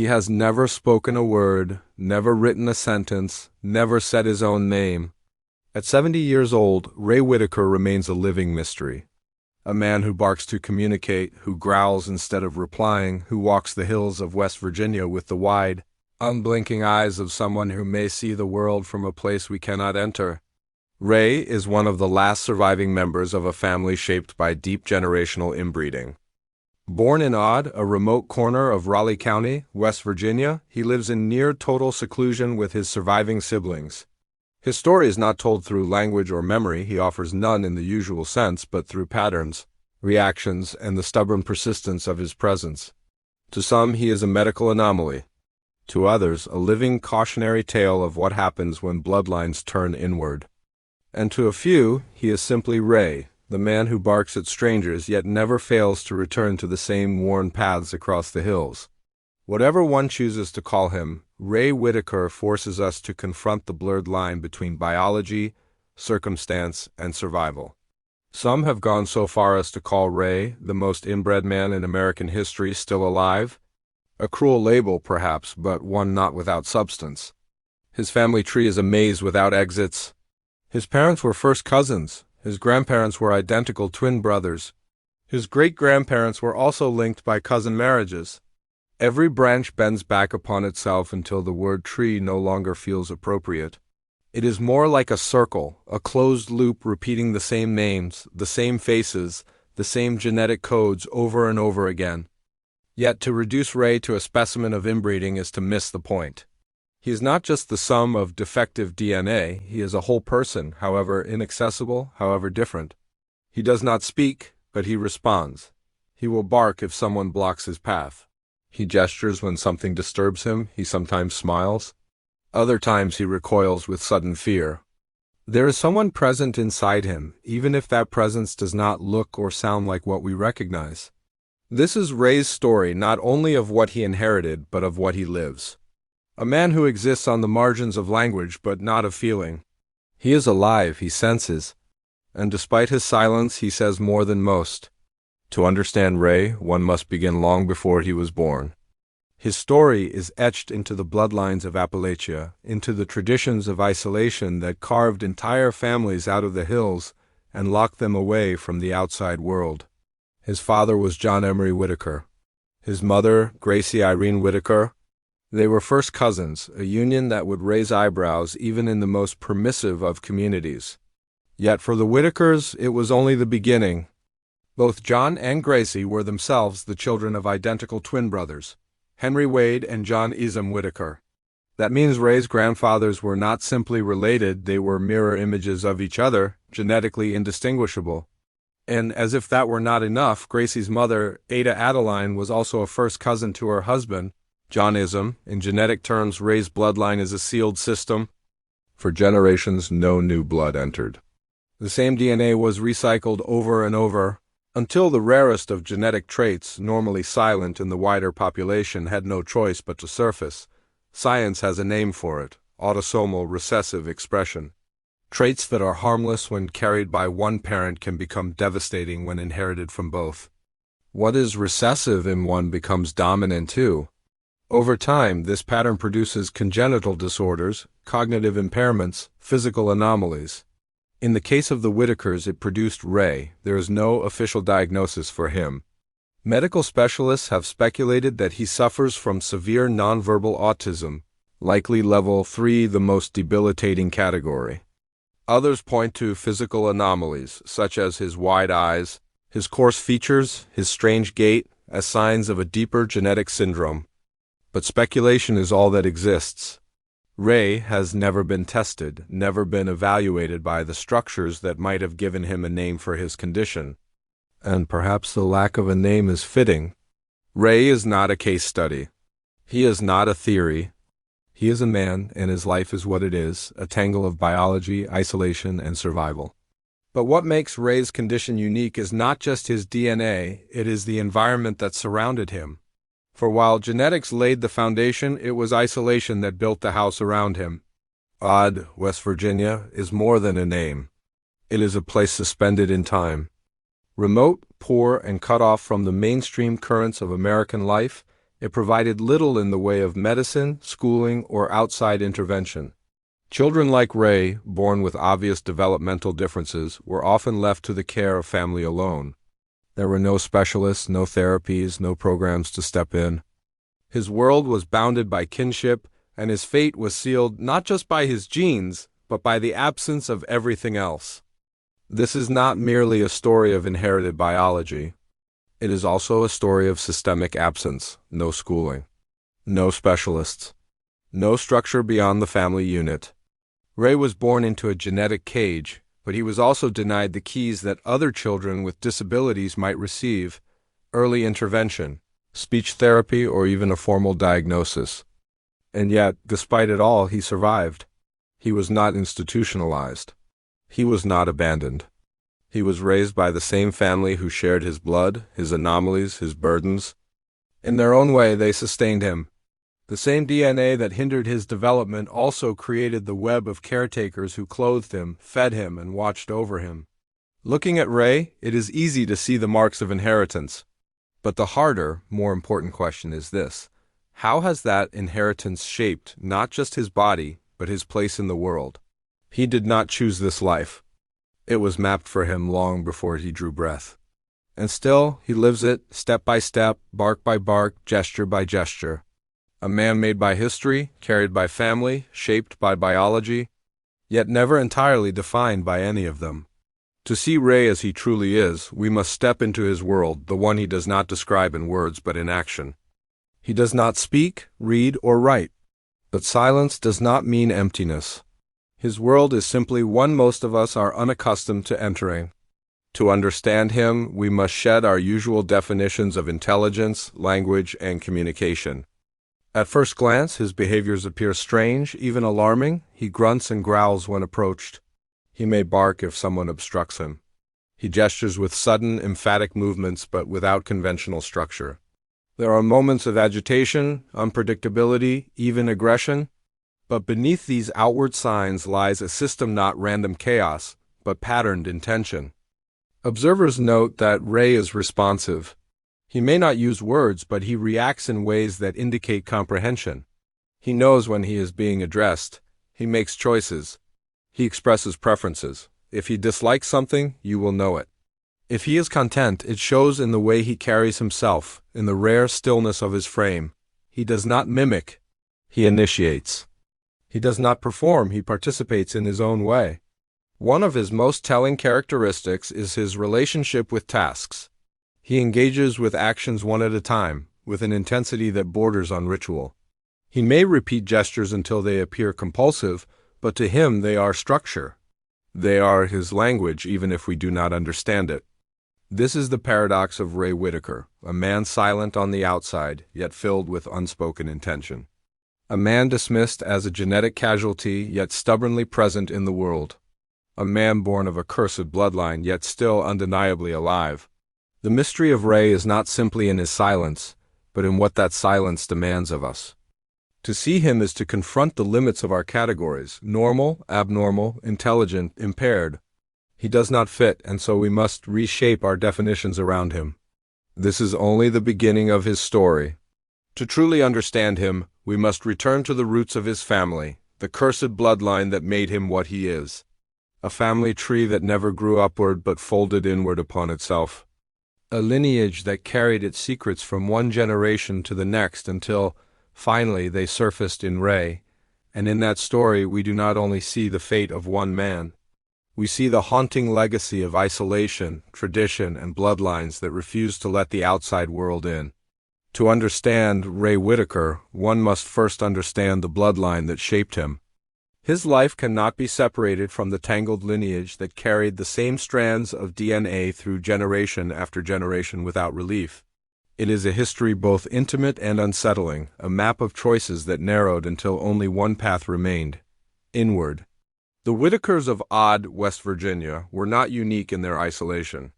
He has never spoken a word, never written a sentence, never said his own name. At 70 years old, Ray Whittaker remains a living mystery. A man who barks to communicate, who growls instead of replying, who walks the hills of West Virginia with the wide, unblinking eyes of someone who may see the world from a place we cannot enter. Ray is one of the last surviving members of a family shaped by deep generational inbreeding. Born in Odd, a remote corner of Raleigh County, West Virginia, he lives in near total seclusion with his surviving siblings. His story is not told through language or memory. He offers none in the usual sense, but through patterns, reactions, and the stubborn persistence of his presence. To some, he is a medical anomaly. To others, a living cautionary tale of what happens when bloodlines turn inward. And to a few, he is simply Ray, the man who barks at strangers yet never fails to return to the same worn paths across the hills. Whatever one chooses to call him, Ray Whittaker forces us to confront the blurred line between biology, circumstance, and survival. Some have gone so far as to call Ray the most inbred man in American history still alive. A cruel label, perhaps, but one not without substance. His family tree is a maze without exits. His parents were first cousins. His grandparents were identical twin brothers. His great-grandparents were also linked by cousin marriages. Every branch bends back upon itself until the word tree no longer feels appropriate. It is more like a circle, a closed loop repeating the same names, the same faces, the same genetic codes over and over again. Yet to reduce Ray to a specimen of inbreeding is to miss the point. He is not just the sum of defective DNA, he is a whole person, however inaccessible, however different. He does not speak, but he responds. He will bark if someone blocks his path. He gestures when something disturbs him, he sometimes smiles. Other times he recoils with sudden fear. There is someone present inside him, even if that presence does not look or sound like what we recognize. This is Ray's story not only of what he inherited, but of what he lives. A man who exists on the margins of language, but not of feeling. He is alive, he senses. And despite his silence, he says more than most. To understand Ray, one must begin long before he was born. His story is etched into the bloodlines of Appalachia, into the traditions of isolation that carved entire families out of the hills and locked them away from the outside world. His father was John Emery Whittaker. His mother, Gracie Irene Whittaker. They were first cousins, a union that would raise eyebrows even in the most permissive of communities. Yet for the Whittakers, it was only the beginning. Both John and Gracie were themselves the children of identical twin brothers, Henry Wade and John Eastham Whittaker. That means Ray's grandfathers were not simply related, they were mirror images of each other, genetically indistinguishable. And as if that were not enough, Gracie's mother, Ada Adeline, was also a first cousin to her husband, John Eastham. In genetic terms, Ray's bloodline is a sealed system. For generations, no new blood entered. The same DNA was recycled over and over, until the rarest of genetic traits, normally silent in the wider population, had no choice but to surface. Science has a name for it: autosomal recessive expression. Traits that are harmless when carried by one parent can become devastating when inherited from both. What is recessive in one becomes dominant too. Over time, this pattern produces congenital disorders, cognitive impairments, physical anomalies. In the case of the Whittakers, it produced Ray. There is no official diagnosis for him. Medical specialists have speculated that he suffers from severe nonverbal autism, likely level 3, the most debilitating category. Others point to physical anomalies, such as his wide eyes, his coarse features, his strange gait, as signs of a deeper genetic syndrome. But speculation is all that exists. Ray has never been tested, never been evaluated by the structures that might have given him a name for his condition. And perhaps the lack of a name is fitting. Ray is not a case study. He is not a theory. He is a man, and his life is what it is, a tangle of biology, isolation, and survival. But what makes Ray's condition unique is not just his DNA, it is the environment that surrounded him. For while genetics laid the foundation, it was isolation that built the house around him. Odd, West Virginia, is more than a name. It is a place suspended in time. Remote, poor, and cut off from the mainstream currents of American life, It provided little in the way of medicine, schooling, or outside intervention. Children like Ray, born with obvious developmental differences, were often left to the care of family alone. There were no specialists, no therapies, no programs to step in. His world was bounded by kinship, and his fate was sealed not just by his genes, but by the absence of everything else. This is not merely a story of inherited biology. It is also a story of systemic absence, no schooling, no specialists, no structure beyond the family unit. Ray was born into a genetic cage, but he was also denied the keys that other children with disabilities might receive: early intervention, speech therapy, or even a formal diagnosis. And yet, despite it all, he survived. He was not institutionalized. He was not abandoned. He was raised by the same family who shared his blood, his anomalies, his burdens. In their own way, they sustained him. The same DNA that hindered his development also created the web of caretakers who clothed him, fed him, and watched over him. Looking at Ray, it is easy to see the marks of inheritance. But the harder, more important question is this: how has that inheritance shaped not just his body, but his place in the world? He did not choose this life. It was mapped for him long before he drew breath. And still, he lives it, step by step, bark by bark, gesture by gesture. A man made by history, carried by family, shaped by biology, yet never entirely defined by any of them. To see Ray as he truly is, we must step into his world, the one he does not describe in words but in action. He does not speak, read, or write. But silence does not mean emptiness. His world is simply one most of us are unaccustomed to entering. To understand him, we must shed our usual definitions of intelligence, language, and communication. At first glance, his behaviors appear strange, even alarming. He grunts and growls when approached. He may bark if someone obstructs him. He gestures with sudden, emphatic movements, but without conventional structure. There are moments of agitation, unpredictability, even aggression. But beneath these outward signs lies a system, not random chaos, but patterned intention. Observers note that Ray is responsive. He may not use words, but he reacts in ways that indicate comprehension. He knows when he is being addressed. He makes choices. He expresses preferences. If he dislikes something, you will know it. If he is content, it shows in the way he carries himself, in the rare stillness of his frame. He does not mimic. He initiates. He does not perform. He participates in his own way. One of his most telling characteristics is his relationship with tasks. He engages with actions one at a time, with an intensity that borders on ritual. He may repeat gestures until they appear compulsive, but to him they are structure. They are his language, even if we do not understand it. This is the paradox of Ray Whittaker, a man silent on the outside, yet filled with unspoken intention. A man dismissed as a genetic casualty, yet stubbornly present in the world. A man born of a cursed bloodline, yet still undeniably alive. The mystery of Ray is not simply in his silence, but in what that silence demands of us. To see him is to confront the limits of our categories: normal, abnormal, intelligent, impaired. He does not fit, and so we must reshape our definitions around him. This is only the beginning of his story. To truly understand him, we must return to the roots of his family, the cursed bloodline that made him what he is. A family tree that never grew upward but folded inward upon itself. A lineage that carried its secrets from one generation to the next until, finally, they surfaced in Ray. And in that story, we do not only see the fate of one man. We see the haunting legacy of isolation, tradition, and bloodlines that refuse to let the outside world in. To understand Ray Whittaker, one must first understand the bloodline that shaped him. His life cannot be separated from the tangled lineage that carried the same strands of DNA through generation after generation without relief. It is a history both intimate and unsettling, a map of choices that narrowed until only one path remained: inward. The Whittakers of Odd, West Virginia, were not unique in their isolation.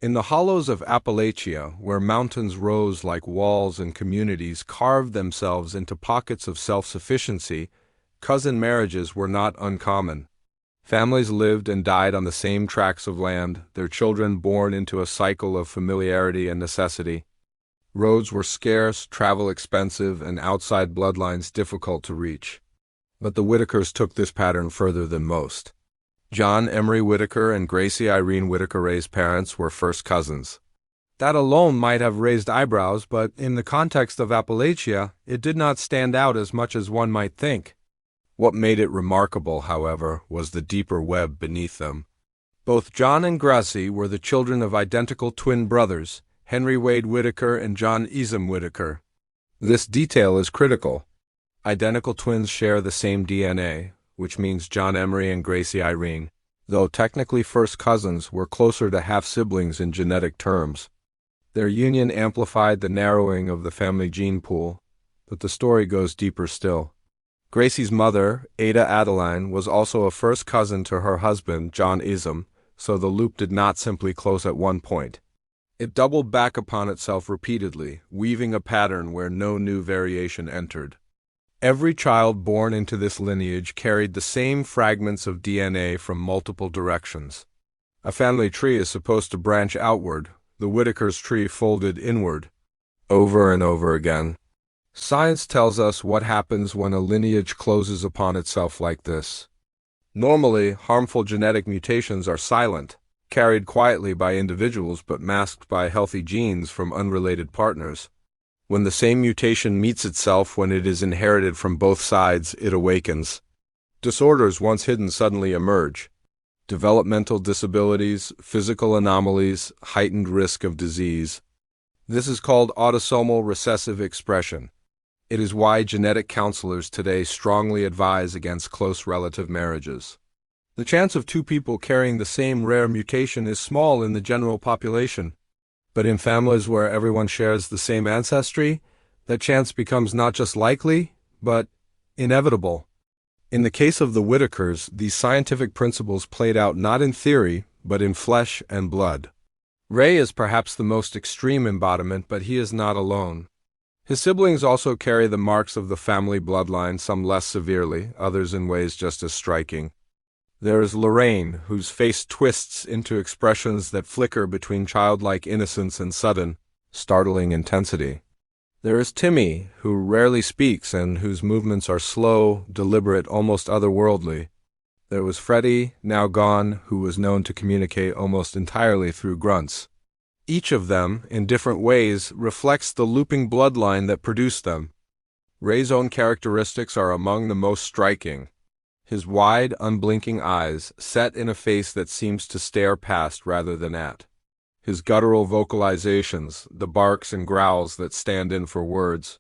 In the hollows of Appalachia, where mountains rose like walls and communities carved themselves into pockets of self-sufficiency, cousin marriages were not uncommon. Families lived and died on the same tracts of land, their children born into a cycle of familiarity and necessity. Roads were scarce, travel expensive, and outside bloodlines difficult to reach. But the Whittakers took this pattern further than most. John Emery Whittaker and Gracie Irene Whittaker Ray's parents were first cousins. That alone might have raised eyebrows, but in the context of Appalachia, it did not stand out as much as one might think. What made it remarkable, however, was the deeper web beneath them. Both John and Gracie were the children of identical twin brothers, Henry Wade Whittaker and John Eastham Whittaker. This detail is critical. Identical twins share the same DNA, which means John Emery and Gracie Irene, though technically first cousins, were closer to half-siblings in genetic terms. Their union amplified the narrowing of the family gene pool, but the story goes deeper still. Gracie's mother, Ada Adeline, was also a first cousin to her husband, John Eastham, so the loop did not simply close at one point. It doubled back upon itself repeatedly, weaving a pattern where no new variation entered. Every child born into this lineage carried the same fragments of DNA from multiple directions. A family tree is supposed to branch outward, the Whittaker's tree folded inward, over and over again. Science tells us what happens when a lineage closes upon itself like this. Normally, harmful genetic mutations are silent, carried quietly by individuals but masked by healthy genes from unrelated partners. When the same mutation meets itself when it is inherited from both sides, it awakens. Disorders once hidden suddenly emerge. Developmental disabilities, physical anomalies, heightened risk of disease. This is called autosomal recessive expression. It is why genetic counselors today strongly advise against close relative marriages. The chance of two people carrying the same rare mutation is small in the general population. But in families where everyone shares the same ancestry, that chance becomes not just likely, but inevitable. In the case of the Whittakers, these scientific principles played out not in theory, but in flesh and blood. Ray is perhaps the most extreme embodiment, but he is not alone. His siblings also carry the marks of the family bloodline, some less severely, others in ways just as striking. There is Lorraine, whose face twists into expressions that flicker between childlike innocence and sudden, startling intensity. There is Timmy, who rarely speaks and whose movements are slow, deliberate, almost otherworldly. There was Freddie, now gone, who was known to communicate almost entirely through grunts. Each of them, in different ways, reflects the looping bloodline that produced them. Ray's own characteristics are among the most striking. His wide, unblinking eyes, set in a face that seems to stare past rather than at. His guttural vocalizations, the barks and growls that stand in for words.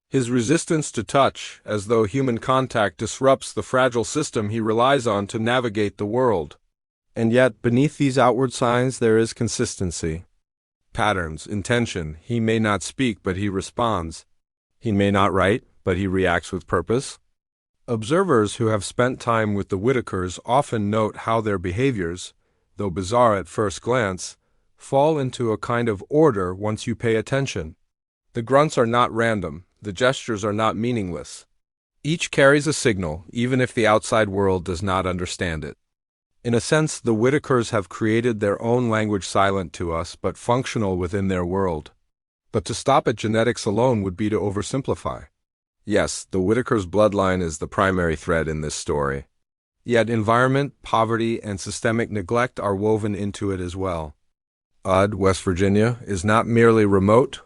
His resistance to touch, as though human contact disrupts the fragile system he relies on to navigate the world. And yet, beneath these outward signs there is consistency. Patterns, intention. He may not speak, but he responds. He may not write, but he reacts with purpose. Observers who have spent time with the Whittakers often note how their behaviors, though bizarre at first glance, fall into a kind of order once you pay attention. The grunts are not random, the gestures are not meaningless. Each carries a signal, even if the outside world does not understand it. In a sense, the Whittakers have created their own language silent to us, but functional within their world. But to stop at genetics alone would be to oversimplify. Yes, the Whittakers' bloodline is the primary thread in this story. Yet environment, poverty, and systemic neglect are woven into it as well. Udd, West Virginia, is not merely remote.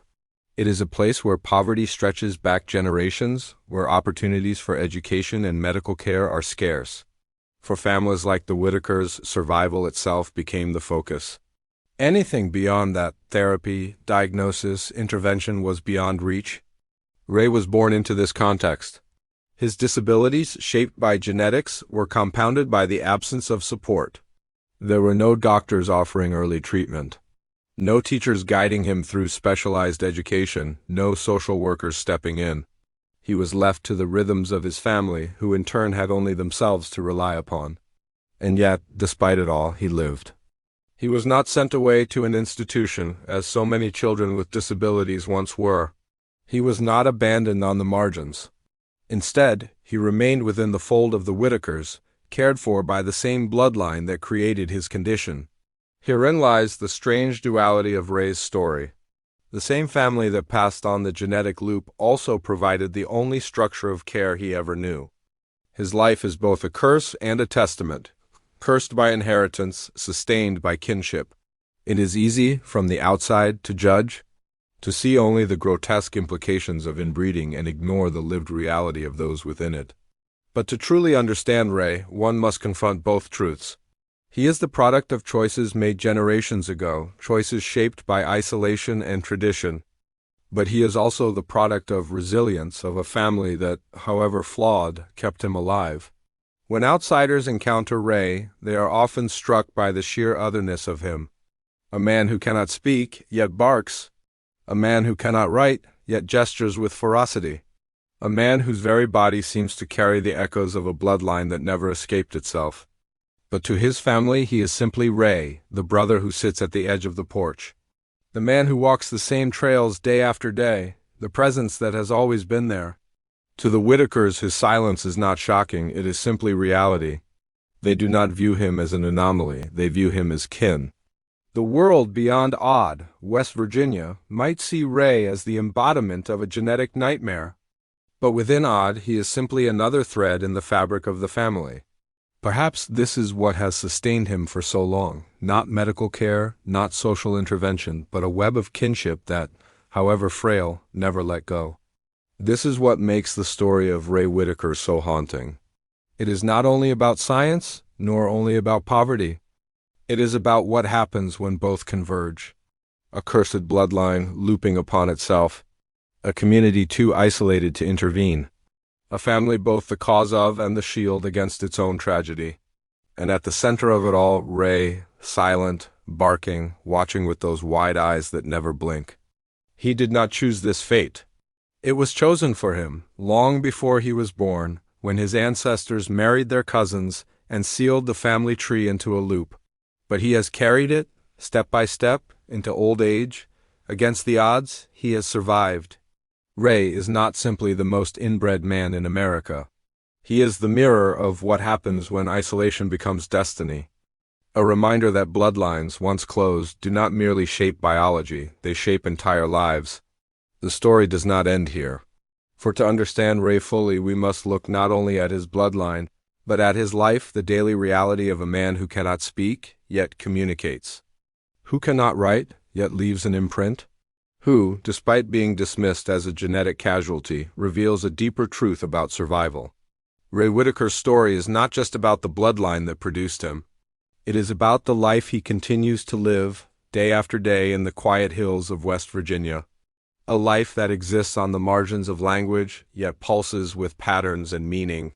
It is a place where poverty stretches back generations, where opportunities for education and medical care are scarce. For families like the Whittakers, survival itself became the focus. Anything beyond that, therapy, diagnosis, intervention, was beyond reach. Ray was born into this context. His disabilities, shaped by genetics, were compounded by the absence of support. There were no doctors offering early treatment. No teachers guiding him through specialized education, no social workers stepping in. He was left to the rhythms of his family, who in turn had only themselves to rely upon. And yet, despite it all, he lived. He was not sent away to an institution, as so many children with disabilities once were. He was not abandoned on the margins. Instead, he remained within the fold of the Whittakers, cared for by the same bloodline that created his condition. Herein lies the strange duality of Ray's story. The same family that passed on the genetic loop also provided the only structure of care he ever knew. His life is both a curse and a testament, cursed by inheritance, sustained by kinship. It is easy, from the outside, to judge, to see only the grotesque implications of inbreeding and ignore the lived reality of those within it. But to truly understand Ray, one must confront both truths. He is the product of choices made generations ago, choices shaped by isolation and tradition. But he is also the product of resilience, of a family that, however flawed, kept him alive. When outsiders encounter Ray, they are often struck by the sheer otherness of him. A man who cannot speak, yet barks. A man who cannot write, yet gestures with ferocity. A man whose very body seems to carry the echoes of a bloodline that never escaped itself. But to his family he is simply Ray, the brother who sits at the edge of the porch. The man who walks the same trails day after day, the presence that has always been there. To the Whittakers his silence is not shocking, it is simply reality. They do not view him as an anomaly, they view him as kin. The world beyond Odd, West Virginia, might see Ray as the embodiment of a genetic nightmare. But within Odd he is simply another thread in the fabric of the family. Perhaps this is what has sustained him for so long, not medical care, not social intervention, but a web of kinship that, however frail, never let go. This is what makes the story of Ray Whittaker so haunting. It is not only about science, nor only about poverty. It is about what happens when both converge. A cursed bloodline looping upon itself, a community too isolated to intervene. A family both the cause of and the shield against its own tragedy. And at the center of it all, Ray, silent, barking, watching with those wide eyes that never blink. He did not choose this fate. It was chosen for him, long before he was born, when his ancestors married their cousins and sealed the family tree into a loop. But he has carried it, step by step, into old age. Against the odds, he has survived. Ray is not simply the most inbred man in America. He is the mirror of what happens when isolation becomes destiny. A reminder that bloodlines, once closed, do not merely shape biology, they shape entire lives. The story does not end here. For to understand Ray fully, we must look not only at his bloodline, but at his life, the daily reality of a man who cannot speak, yet communicates. Who cannot write, yet leaves an imprint? Who, despite being dismissed as a genetic casualty, reveals a deeper truth about survival. Ray Whittaker's story is not just about the bloodline that produced him. It is about the life he continues to live, day after day, in the quiet hills of West Virginia. A life that exists on the margins of language, yet pulses with patterns and meaning.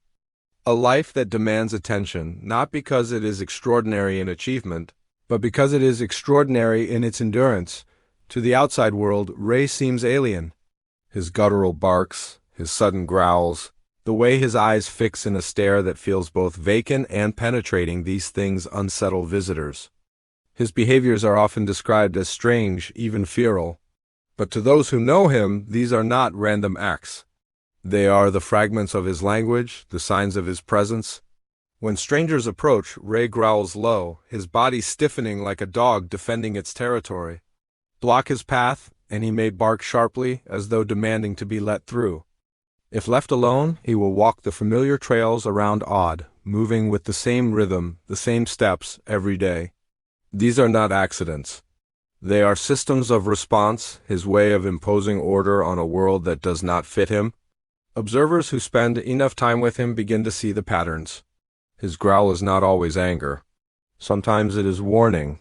A life that demands attention, not because it is extraordinary in achievement, but because it is extraordinary in its endurance. To the outside world, Ray seems alien. His guttural barks, his sudden growls, the way his eyes fix in a stare that feels both vacant and penetrating, these things unsettle visitors. His behaviors are often described as strange, even feral. But to those who know him, these are not random acts. They are the fragments of his language, the signs of his presence. When strangers approach, Ray growls low, his body stiffening like a dog defending its territory. Block his path, and he may bark sharply, as though demanding to be let through. If left alone, he will walk the familiar trails around Odd, moving with the same rhythm, the same steps, every day. These are not accidents. They are systems of response, his way of imposing order on a world that does not fit him. Observers who spend enough time with him begin to see the patterns. His growl is not always anger. Sometimes it is warning.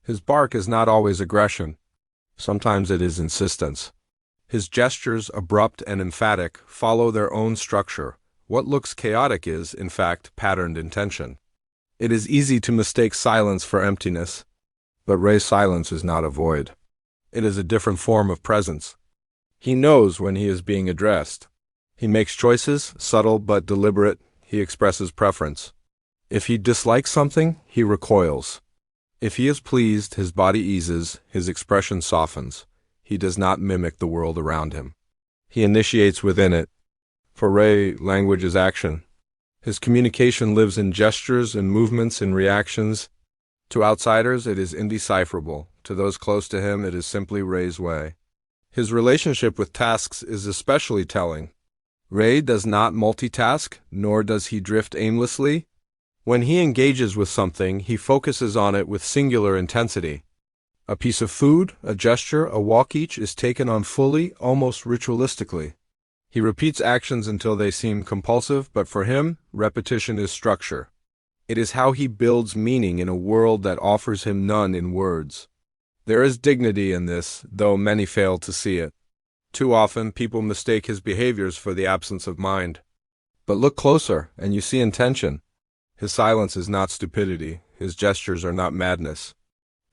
His bark is not always aggression. Sometimes it is insistence. His gestures, abrupt and emphatic, follow their own structure. What looks chaotic is, in fact, patterned intention. It is easy to mistake silence for emptiness. But Ray's silence is not a void. It is a different form of presence. He knows when he is being addressed. He makes choices, subtle but deliberate. He expresses preference. If he dislikes something, he recoils. If he is pleased, his body eases, his expression softens. He does not mimic the world around him. He initiates within it. For Ray, language is action. His communication lives in gestures and movements and reactions. To outsiders, it is indecipherable. To those close to him, it is simply Ray's way. His relationship with tasks is especially telling. Ray does not multitask, nor does he drift aimlessly. When he engages with something, he focuses on it with singular intensity. A piece of food, a gesture, a walk each is taken on fully, almost ritualistically. He repeats actions until they seem compulsive, but for him, repetition is structure. It is how he builds meaning in a world that offers him none in words. There is dignity in this, though many fail to see it. Too often, people mistake his behaviors for the absence of mind. But look closer, and you see intention. His silence is not stupidity. His gestures are not madness.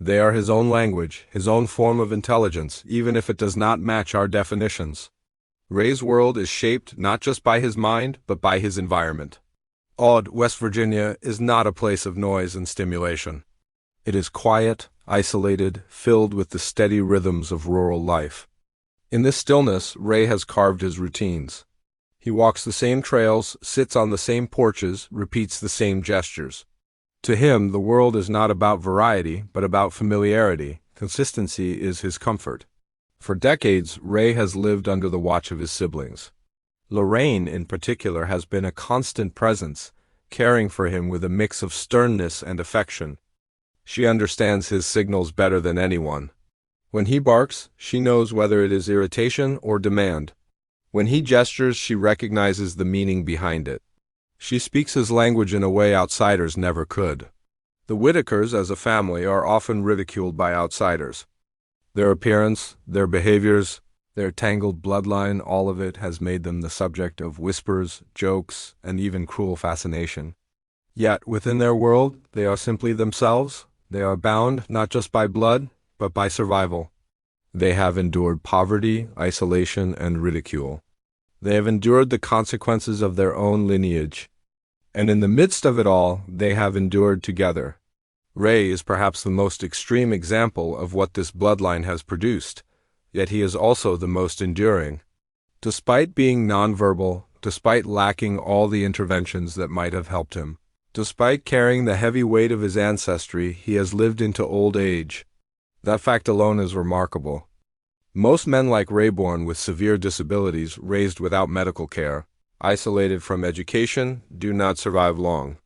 They are his own language, his own form of intelligence, even if it does not match our definitions. Ray's world is shaped not just by his mind, but by his environment. Odd, West Virginia is not a place of noise and stimulation. It is quiet, isolated, filled with the steady rhythms of rural life. In this stillness, Ray has carved his routines. He walks the same trails, sits on the same porches, repeats the same gestures. To him, the world is not about variety, but about familiarity. Consistency is his comfort. For decades, Ray has lived under the watch of his siblings. Lorraine, in particular, has been a constant presence, caring for him with a mix of sternness and affection. She understands his signals better than anyone. When he barks, she knows whether it is irritation or demand. When he gestures, she recognizes the meaning behind it. She speaks his language in a way outsiders never could. The Whittakers, as a family, are often ridiculed by outsiders. Their appearance, their behaviors, their tangled bloodline, all of it has made them the subject of whispers, jokes, and even cruel fascination. Yet, within their world, they are simply themselves. They are bound not just by blood, but by survival. They have endured poverty, isolation, and ridicule. They have endured the consequences of their own lineage. And in the midst of it all, they have endured together. Ray is perhaps the most extreme example of what this bloodline has produced, yet he is also the most enduring. Despite being nonverbal, despite lacking all the interventions that might have helped him, despite carrying the heavy weight of his ancestry, he has lived into old age. That fact alone is remarkable. Most men like Ray, born with severe disabilities, raised without medical care, isolated from education, do not survive long.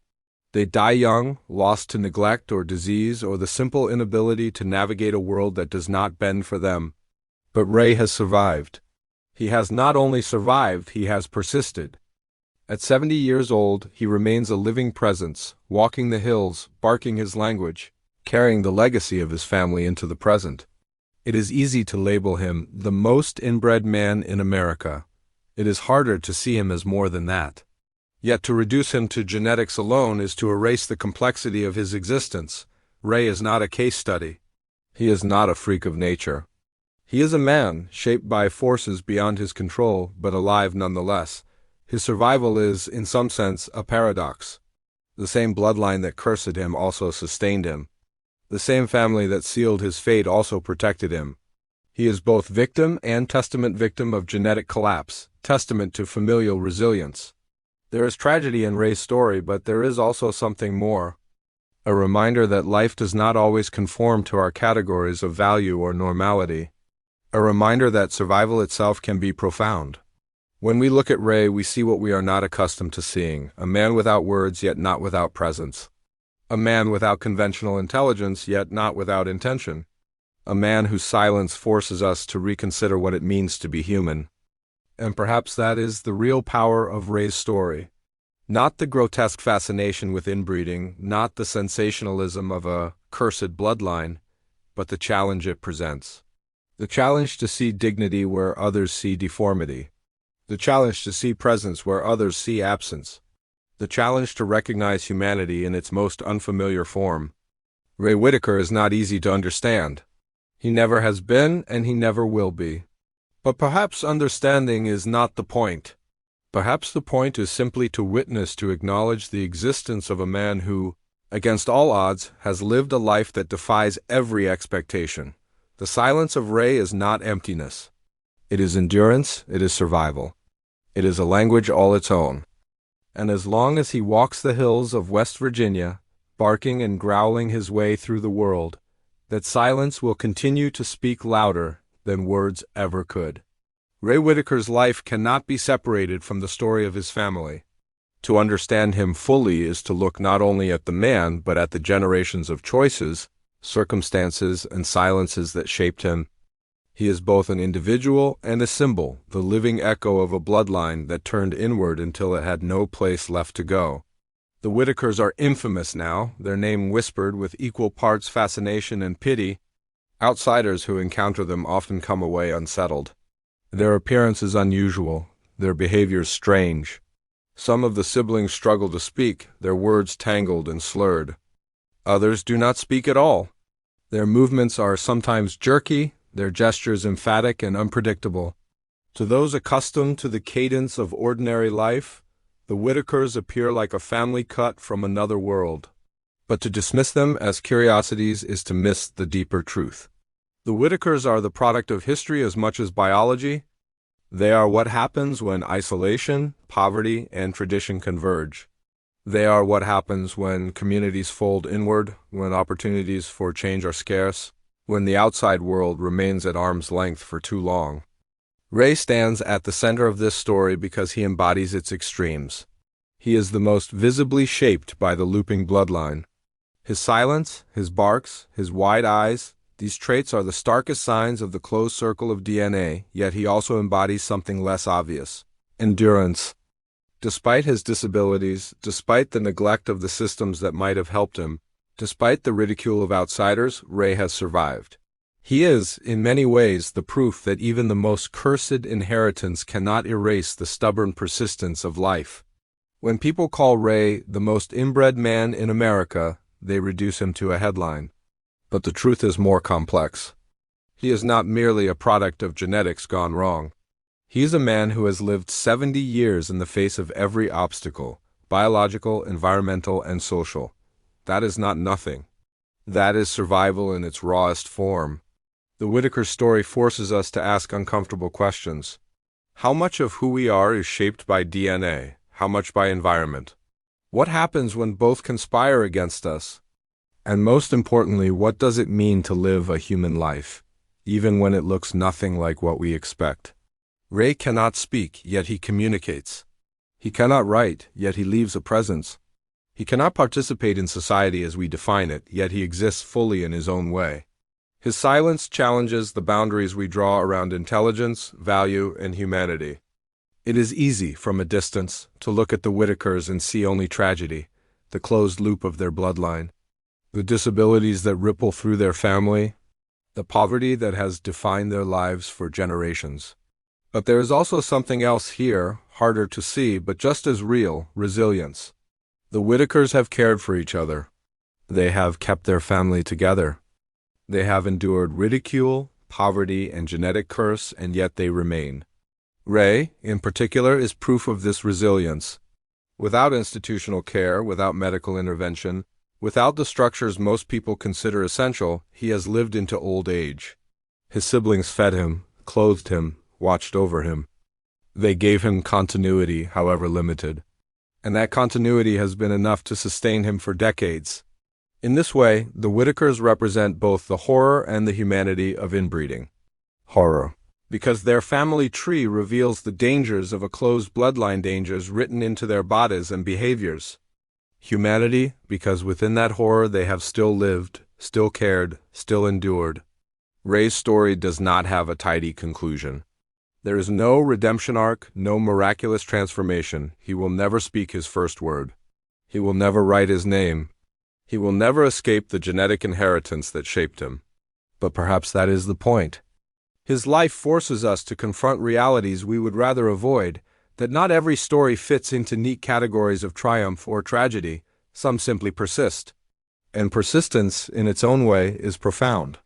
They die young, lost to neglect or disease or the simple inability to navigate a world that does not bend for them. But Ray has survived. He has not only survived, he has persisted. At 70 years old, he remains a living presence, walking the hills, barking his language, carrying the legacy of his family into the present. It is easy to label him the most inbred man in America. It is harder to see him as more than that. Yet to reduce him to genetics alone is to erase the complexity of his existence. Ray is not a case study. He is not a freak of nature. He is a man, shaped by forces beyond his control, but alive nonetheless. His survival is, in some sense, a paradox. The same bloodline that cursed him also sustained him. The same family that sealed his fate also protected him. He is both victim and testament victim of genetic collapse, testament to familial resilience. There is tragedy in Ray's story, but there is also something more. A reminder that life does not always conform to our categories of value or normality. A reminder that survival itself can be profound. When we look at Ray, we see what we are not accustomed to seeing, a man without words yet not without presence. A man without conventional intelligence, yet not without intention. A man whose silence forces us to reconsider what it means to be human. And perhaps that is the real power of Ray's story. Not the grotesque fascination with inbreeding, not the sensationalism of a cursed bloodline, but the challenge it presents. The challenge to see dignity where others see deformity. The challenge to see presence where others see absence. The challenge to recognize humanity in its most unfamiliar form. Ray Whittaker is not easy to understand. He never has been, and he never will be. But perhaps understanding is not the point. Perhaps the point is simply to witness, to acknowledge the existence of a man who, against all odds, has lived a life that defies every expectation. The silence of Ray is not emptiness. It is endurance, it is survival. It is a language all its own. And as long as he walks the hills of West Virginia, barking and growling his way through the world, that silence will continue to speak louder, than words ever could. Ray Whittaker's life cannot be separated from the story of his family. To understand him fully is to look not only at the man, but at the generations of choices, circumstances, and silences that shaped him. He is both an individual and a symbol, the living echo of a bloodline that turned inward until it had no place left to go. The Whittakers are infamous now, their name whispered with equal parts fascination and pity. Outsiders who encounter them often come away unsettled. Their appearance is unusual, their behaviors strange. Some of the siblings struggle to speak, their words tangled and slurred. Others do not speak at all. Their movements are sometimes jerky, their gestures emphatic and unpredictable. To those accustomed to the cadence of ordinary life, the Whittakers appear like a family cut from another world. But to dismiss them as curiosities is to miss the deeper truth. The Whittakers are the product of history as much as biology. They are what happens when isolation, poverty, and tradition converge. They are what happens when communities fold inward, when opportunities for change are scarce, when the outside world remains at arm's length for too long. Ray stands at the center of this story because he embodies its extremes. He is the most visibly shaped by the looping bloodline. His silence, his barks, his wide eyes, these traits are the starkest signs of the closed circle of DNA, yet he also embodies something less obvious: endurance. Despite his disabilities, despite the neglect of the systems that might have helped him, despite the ridicule of outsiders, Ray has survived. He is, in many ways, the proof that even the most cursed inheritance cannot erase the stubborn persistence of life. When people call Ray the most inbred man in America, they reduce him to a headline. But the truth is more complex. He is not merely a product of genetics gone wrong. He is a man who has lived 70 years in the face of every obstacle, biological, environmental, and social. That is not nothing. That is survival in its rawest form. The Whittaker story forces us to ask uncomfortable questions. How much of who we are is shaped by DNA? How much by environment? What happens when both conspire against us? And most importantly, what does it mean to live a human life, even when it looks nothing like what we expect? Ray cannot speak, yet he communicates. He cannot write, yet he leaves a presence. He cannot participate in society as we define it, yet he exists fully in his own way. His silence challenges the boundaries we draw around intelligence, value, and humanity. It is easy, from a distance, to look at the Whittakers and see only tragedy, the closed loop of their bloodline, the disabilities that ripple through their family, the poverty that has defined their lives for generations. But there is also something else here, harder to see, but just as real: resilience. The Whittakers have cared for each other. They have kept their family together. They have endured ridicule, poverty, and genetic curse, and yet they remain. Ray, in particular, is proof of this resilience. Without institutional care, without medical intervention, without the structures most people consider essential, he has lived into old age. His siblings fed him, clothed him, watched over him. They gave him continuity, however limited. And that continuity has been enough to sustain him for decades. In this way, the Whittakers represent both the horror and the humanity of inbreeding. Horror, because their family tree reveals the dangers of a closed bloodline, dangers written into their bodies and behaviors. Humanity, because within that horror they have still lived, still cared, still endured. Ray's story does not have a tidy conclusion. There is no redemption arc, no miraculous transformation. He will never speak his first word. He will never write his name. He will never escape the genetic inheritance that shaped him. But perhaps that is the point. His life forces us to confront realities we would rather avoid, that not every story fits into neat categories of triumph or tragedy. Some simply persist. And persistence, in its own way, is profound.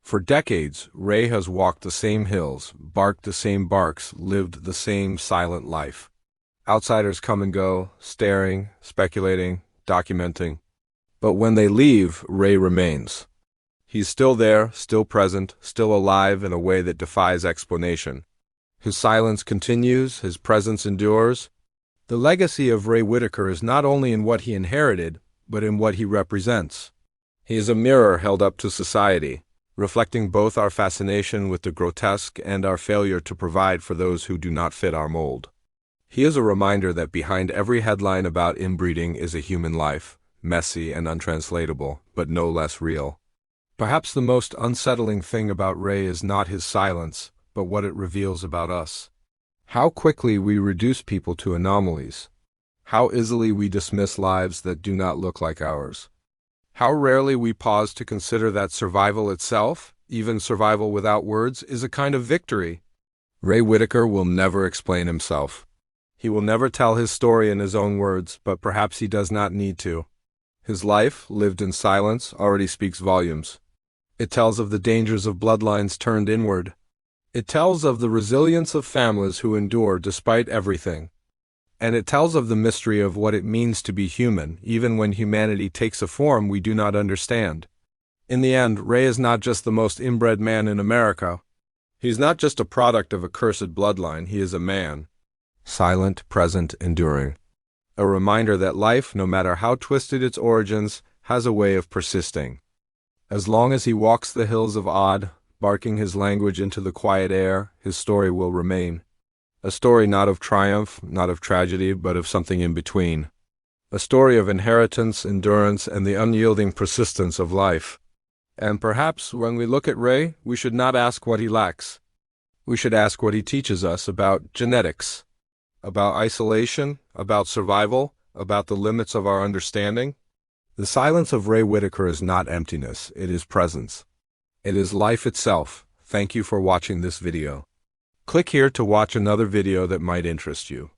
For decades, Ray has walked the same hills, barked the same barks, lived the same silent life. Outsiders come and go, staring, speculating, documenting. But when they leave, Ray remains. He's still there, still present, still alive in a way that defies explanation. His silence continues, his presence endures. The legacy of Ray Whittaker is not only in what he inherited, but in what he represents. He is a mirror held up to society, reflecting both our fascination with the grotesque and our failure to provide for those who do not fit our mold. He is a reminder that behind every headline about inbreeding is a human life, messy and untranslatable, but no less real. Perhaps the most unsettling thing about Ray is not his silence, but what it reveals about us. How quickly we reduce people to anomalies. How easily we dismiss lives that do not look like ours. How rarely we pause to consider that survival itself, even survival without words, is a kind of victory. Ray Whittaker will never explain himself. He will never tell his story in his own words, but perhaps he does not need to. His life, lived in silence, already speaks volumes. It tells of the dangers of bloodlines turned inward. It tells of the resilience of families who endure despite everything. And it tells of the mystery of what it means to be human, even when humanity takes a form we do not understand. In the end, Ray is not just the most inbred man in America. He's not just a product of a cursed bloodline, he is a man. Silent, present, enduring. A reminder that life, no matter how twisted its origins, has a way of persisting. As long as he walks the hills of Odd, barking his language into the quiet air, his story will remain. A story not of triumph, not of tragedy, but of something in between. A story of inheritance, endurance, and the unyielding persistence of life. And perhaps, when we look at Ray, we should not ask what he lacks. We should ask what he teaches us about genetics, about isolation, about survival, about the limits of our understanding. The silence of Ray Whittaker is not emptiness, it is presence. It is life itself. Thank you for watching this video. Click here to watch another video that might interest you.